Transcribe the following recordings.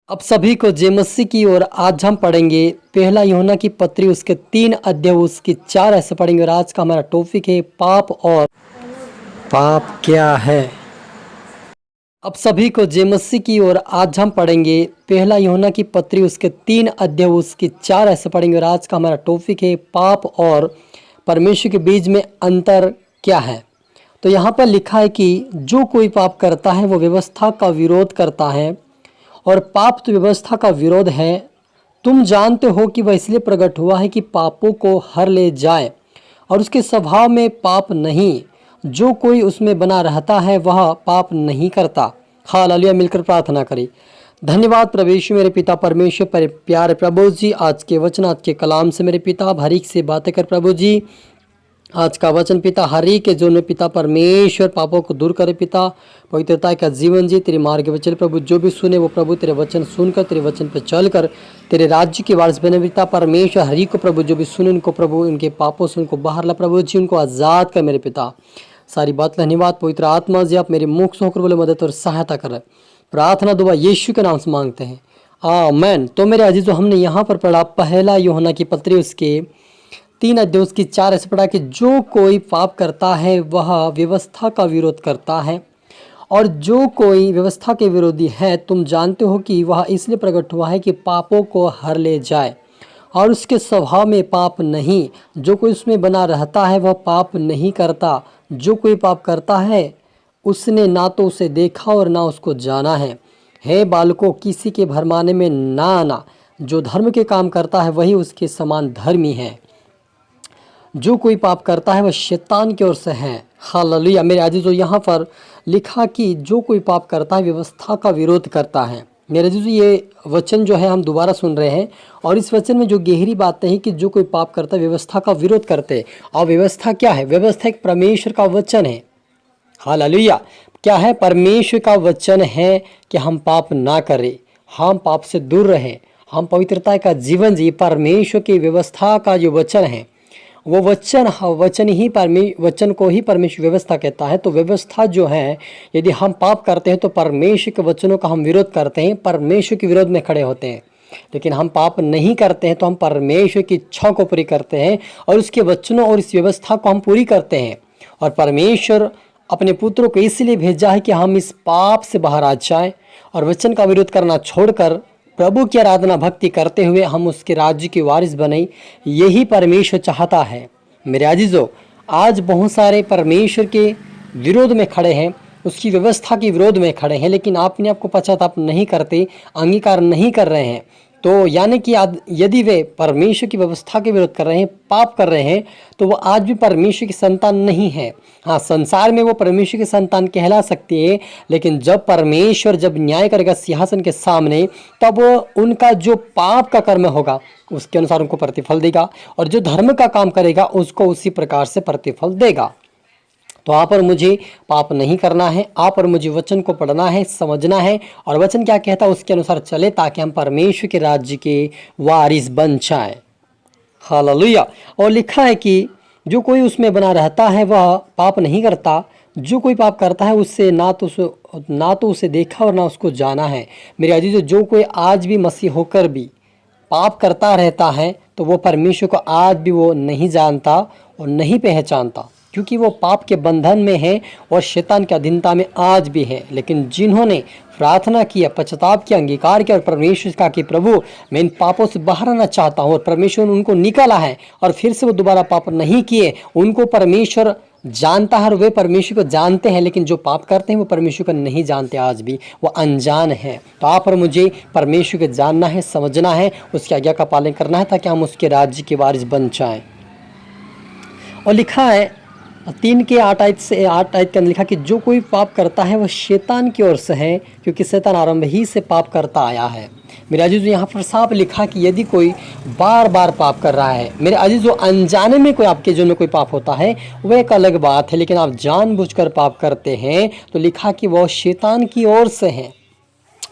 अब सभी को जय मसीह की ओर आज हम पढ़ेंगे पहला यूहन्ना की पत्री उसके 3 अध्याय उसकी 4 ऐसे पढ़ेंगे। और आज का हमारा टॉपिक है पाप और पाप क्या है। अब सभी को जय मसीह की ओर आज हम पढ़ेंगे पहला यूहन्ना की पत्री उसके 3 अध्याय उसकी 4 ऐसे पढ़ेंगे। और आज का हमारा टॉपिक है पाप और परमेश्वर के बीच में अंतर क्या है। तो यहाँ पर लिखा है कि जो कोई पाप करता है वो व्यवस्था का विरोध करता है और पाप तो व्यवस्था का विरोध है। तुम जानते हो कि वह इसलिए प्रकट हुआ है कि पापों को हर ले जाए और उसके स्वभाव में पाप नहीं। जो कोई उसमें बना रहता है वह पाप नहीं करता। हालेलुया। मिलकर प्रार्थना करें। धन्यवाद प्रभु यीशु मेरे पिता परमेश्वर पर प्यारे प्रभु जी, आज के वचन आज के कलाम से मेरे पिता हर एक से बातें कर प्रभु जी। आज का वचन पिता हर एक के जो पिता परमेश्वर पापों को दूर करे पिता, पवित्रता का जीवन जी तेरे मार्ग पे चल प्रभु। जो भी सुने वो प्रभु तेरे वचन सुनकर तेरे वचन पे चलकर तेरे राज्य के वारिस बने पिता परमेश्वर। हर एक को प्रभु जो भी सुने उनको प्रभु उनके पापों से उनको बाहर ला प्रभु जी, उनको आज़ाद कर मेरे पिता। सारी बात धन्यवाद पवित्र आत्मा जी, आप मेरे मुख से होकर बोले मदद और सहायता कर। प्रार्थना दुआ यीशु के नाम से मांगते हैं, आमीन। तो मेरे अजीजों, हमने यहाँ पर पढ़ा पहला यूहन्ना की पत्री उसके 3 अध्याय उसकी 4 ऐसे पढ़ा कि जो कोई पाप करता है वह व्यवस्था का विरोध करता है और जो कोई व्यवस्था के विरोधी है तुम जानते हो कि वह इसलिए प्रकट हुआ है कि पापों को हर ले जाए और उसके स्वभाव में पाप नहीं। जो कोई उसमें बना रहता है वह पाप नहीं करता। जो कोई पाप करता है उसने ना तो उसे देखा और ना उसको जाना है। हे बालकों, किसी के भरमाने में ना आना। जो धर्म के काम करता है वही उसके समान धर्मी है। जो कोई पाप करता है वह शैतान की ओर से है। हालेलुया। मेरे अजीजों, यहाँ पर लिखा कि जो कोई पाप करता है व्यवस्था का विरोध करता है। मेरे अजीजों, ये वचन जो है हम दोबारा सुन रहे हैं और इस वचन में जो गहरी बात है कि जो कोई पाप करता है व्यवस्था का विरोध करते। और व्यवस्था क्या है? व्यवस्था एक परमेश्वर का वचन है। हालेलुया। क्या है? परमेश्वर का वचन है कि हम पाप ना करें, हम पाप से दूर रहें, हम पवित्रता का जीवन जी। परमेश्वर की व्यवस्था का जो वचन है वो वचन को ही परमेश्वर व्यवस्था कहता है। तो व्यवस्था जो है, यदि हम पाप करते हैं तो परमेश्वर के वचनों का हम विरोध करते हैं, परमेश्वर के विरोध में खड़े होते हैं। लेकिन हम पाप नहीं करते हैं तो हम परमेश्वर की इच्छा को पूरी करते हैं और उसके वचनों और इस व्यवस्था को हम पूरी करते हैं। और परमेश्वर अपने पुत्रों को इसलिए भेजा है कि हम इस पाप से बाहर आ जाएं और वचन का विरोध करना छोड़कर प्रभु की आराधना भक्ति करते हुए हम उसके राज्य के वारिस बने। यही परमेश्वर चाहता है। मेरे अजीजों, आज बहुत सारे परमेश्वर के विरोध में खड़े हैं, उसकी व्यवस्था के विरोध में खड़े हैं, लेकिन अपने आप को पश्चाताप नहीं करते, अंगीकार नहीं कर रहे हैं। तो यानी कि यदि वे परमेश्वर की व्यवस्था के विरोध कर रहे हैं, पाप कर रहे हैं, तो वो आज भी परमेश्वर की संतान नहीं है। हाँ, संसार में वो परमेश्वर की संतान कहला सकती है, लेकिन जब परमेश्वर जब न्याय करेगा सिंहासन के सामने, तब उनका जो पाप का कर्म होगा उसके अनुसार उनको प्रतिफल देगा और जो धर्म का काम करेगा उसको उसी प्रकार से प्रतिफल देगा। तो आप और मुझे पाप नहीं करना है, आप और मुझे वचन को पढ़ना है, समझना है और वचन क्या कहता है उसके अनुसार चले, ताकि हम परमेश्वर के राज्य के वारिस बन जाएं। हालेलुया। और लिखा है कि जो कोई उसमें बना रहता है वह पाप नहीं करता। जो कोई पाप करता है उससे ना तो उसे देखा और ना उसको जाना है। मेरे अजीजों, जो कोई आज भी मसीह होकर भी पाप करता रहता है तो वो परमेश्वर को आज भी वो नहीं जानता और नहीं पहचानता, क्योंकि वो पाप के बंधन में है और शैतान की अधीनता में आज भी है। लेकिन जिन्होंने प्रार्थना किया, पश्चाताप किया, अंगीकार किया और परमेश्वर का कि प्रभु मैं इन पापों से बाहर आना चाहता हूँ, और परमेश्वर ने उनको निकाला है और फिर से वो दोबारा पाप नहीं किए, उनको परमेश्वर जानता है और वे परमेश्वर को जानते हैं। लेकिन जो पाप करते हैं वो परमेश्वर को नहीं जानते, आज भी वो अनजान है। तो आप और मुझे परमेश्वर को जानना है, समझना है, उसकी आज्ञा का पालन करना है, ताकि हम उसके राज्य के वारिस बन जाएं। और लिखा है 3 के 8 आयत से 8 आयत के अंदर लिखा कि जो कोई पाप करता है वह शैतान की ओर से है, क्योंकि शैतान आरंभ ही से पाप करता आया है। मेरे अजीजों, यहाँ पर साफ लिखा कि यदि कोई बार बार पाप कर रहा है, मेरे अजीजों, अनजाने में कोई आपके जीवन में कोई पाप होता है वह एक अलग बात है, लेकिन आप जानबूझकर पाप करते हैं तो लिखा कि वह शैतान की ओर से है।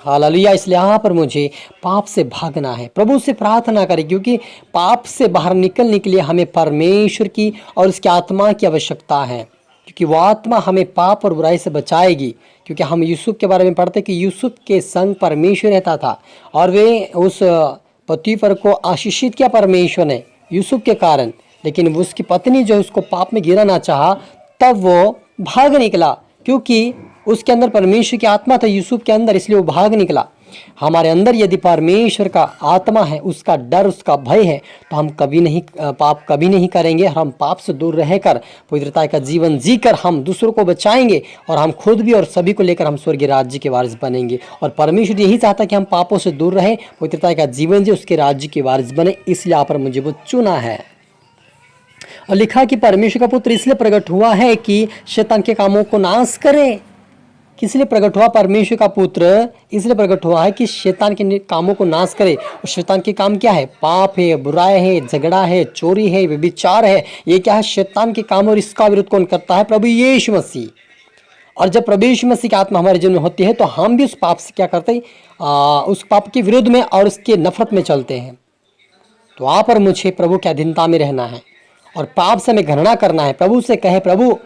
हालेलुया। इसलिए यहाँ पर मुझे पाप से भागना है, प्रभु से प्रार्थना करें, क्योंकि पाप से बाहर निकलने के लिए हमें परमेश्वर की और उसकी आत्मा की आवश्यकता है। क्योंकि वो आत्मा हमें पाप और बुराई से बचाएगी। क्योंकि हम यूसुफ के बारे में पढ़ते कि यूसुफ के संग परमेश्वर रहता था और वे उस पतिफर को आशीषित किया परमेश्वर ने यूसुफ के कारण। लेकिन उसकी पत्नी जो उसको पाप में गिराना चाहा, तब वो भाग निकला, क्योंकि उसके अंदर परमेश्वर की आत्मा था यूसुफ के अंदर, इसलिए वो भाग निकला। हमारे अंदर यदि परमेश्वर का आत्मा है, उसका डर, उसका भय है, तो हम कभी नहीं पाप कभी नहीं करेंगे। हम पाप से दूर रहकर पवित्रता का जीवन जीकर हम दूसरों को बचाएंगे और हम खुद भी और सभी को लेकर हम स्वर्गीय राज्य के वारिस बनेंगे। और परमेश्वर यही चाहता है कि हम पापों से दूर रहें, पवित्रता का जीवन जी, उसके राज्य के वारिस बने। इसलिए आप पर मुझे वो चुना है। और लिखा कि परमेश्वर का पुत्र इसलिए प्रकट हुआ है कि शैतान के कामों को नाश करे। किस लिए प्रकट हुआ? परमेश्वर का पुत्र इसलिए प्रकट हुआ है कि शैतान के कामों को नाश करे। और शैतान के काम क्या है? पाप है, बुराई है, झगड़ा है, चोरी है, व्यभिचार है। ये क्या है? शैतान के काम। और इसका विरोध कौन करता है? प्रभु यीशु मसीह। और जब प्रभु यीशु मसीह की आत्मा हमारे जीवन में होती है तो हम भी उस पाप से क्या करते हैं? उस पाप के विरोध में और उसके नफरत में चलते हैं। तो आप और मुझे प्रभु की अधीनता में रहना है और पाप से हमें घृणा करना है। प्रभु से कहे, प्रभु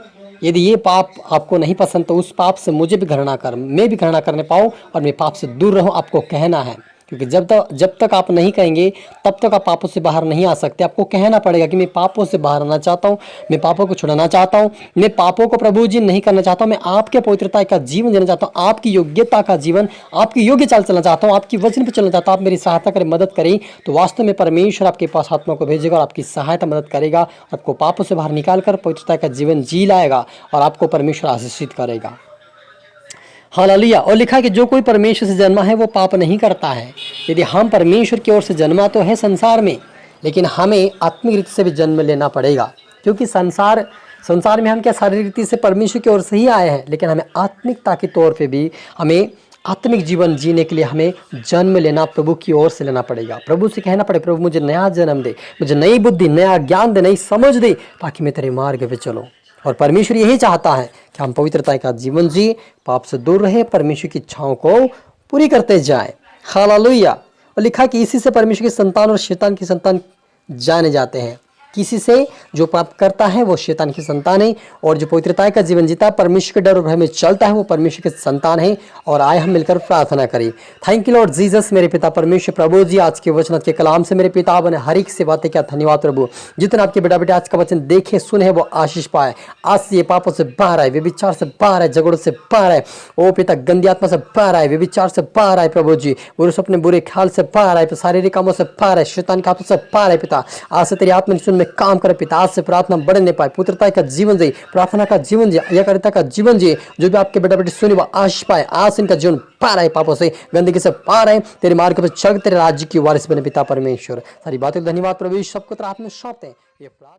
यदि ये पाप आपको नहीं पसंद तो उस पाप से मुझे भी घृणा कर, मैं भी घृणा करने पाऊँ और मैं पाप से दूर रहूँ। आपको कहना है, क्योंकि जब तक आप नहीं कहेंगे तब तक आप पापों से बाहर नहीं आ सकते। आपको कहना पड़ेगा कि मैं पापों से बाहर आना चाहता हूँ, मैं पापों को छुड़ाना चाहता हूँ, मैं पापों को प्रभु जी नहीं करना चाहता हूँ, मैं आपके पवित्रता का जीवन जीना चाहता हूँ, आपकी योग्यता का जीवन, आपकी योग्य चाल चलना चाहता हूँ, आपकी वचन पर चलना चाहता हूँ। आप मेरी सहायता करें, मदद करें। तो वास्तव में परमेश्वर आपके पास आत्मा को भेजेगा और आपकी सहायता मदद करेगा, आपको पापों से बाहर निकाल कर पवित्रता का जीवन जी लाएगा और आपको परमेश्वर आशीषित करेगा। हालेलुया। और लिखा कि जो कोई परमेश्वर से जन्मा है वो पाप नहीं करता है। यदि हम परमेश्वर की ओर से जन्मा तो है संसार में, लेकिन हमें आत्मिक रीति से भी जन्म लेना पड़ेगा। क्योंकि संसार में हम क्या शारीरिक रीति से परमेश्वर की ओर से ही आए हैं, लेकिन हमें आत्मिकता के तौर पे भी हमें आत्मिक जीवन जीने के लिए हमें जन्म लेना प्रभु की ओर से लेना पड़ेगा। प्रभु से कहना पड़े, प्रभु मुझे नया जन्म दे, मुझे नई बुद्धि, नया ज्ञान दे, नई समझ दे, ताकि मैं तेरे मार्ग पे चलूँ। और परमेश्वर यही चाहता है कि हम पवित्रता का जीवन जी, पाप से दूर रहे, परमेश्वर की इच्छाओं को पूरी करते जाए। हालेलुया। और लिखा कि इसी से परमेश्वर की संतान और शैतान की संतान जाने जाते हैं। किसी से जो पाप करता है वो शैतान की संतान है, और जो पवित्रता का जीवन जीता, परमेश्वर के डर और भय में चलता है, वो परमेश्वर के संतान है। और आए हम मिलकर प्रार्थना करें। थैंक यू लॉर्ड जीसस, मेरे पिता परमेश्वर प्रभु जी, आज के वचन के कलाम से मेरे पिता बने हर एक से बातें क्या, धन्यवाद प्रभु। जितने आपके बेटा बेटा आज का वचन देखे सुने वो आशीष पाए। आज से ये पापों से बाहर आए, व्यभिचार से बाहर आए, झगड़ों से बाहर आए, ओ पिता गंदी आत्मा से बाहर आए, व्यभिचार से बाहर आए प्रभु जी, और अपने बुरे ख्याल से बाहर आए, शारीरिक कामों से बाहर आए, शैतान के हाथों से बाहर आए पिता। आज से तेरी आत्मा में काम करे पिता। आज से प्रार्थना बढ़ने पाए, पुत्रता का जीवन जी, प्रार्थना का जीवन जी, यकारिता का जीवन जी, जो भी आपके बेटा बेटी सुने वो आशीष पाए। आज से इनका जीवन पार आए, पापों से गंदगी से पार आए, तेरे मार्ग पर चल, तेरे राज्य की वारिस बने पिता परमेश्वर। सारी बातें धन्यवाद प्रभु, सबको तेरे हाथ में सौंपते हैं। ये प्रार्थना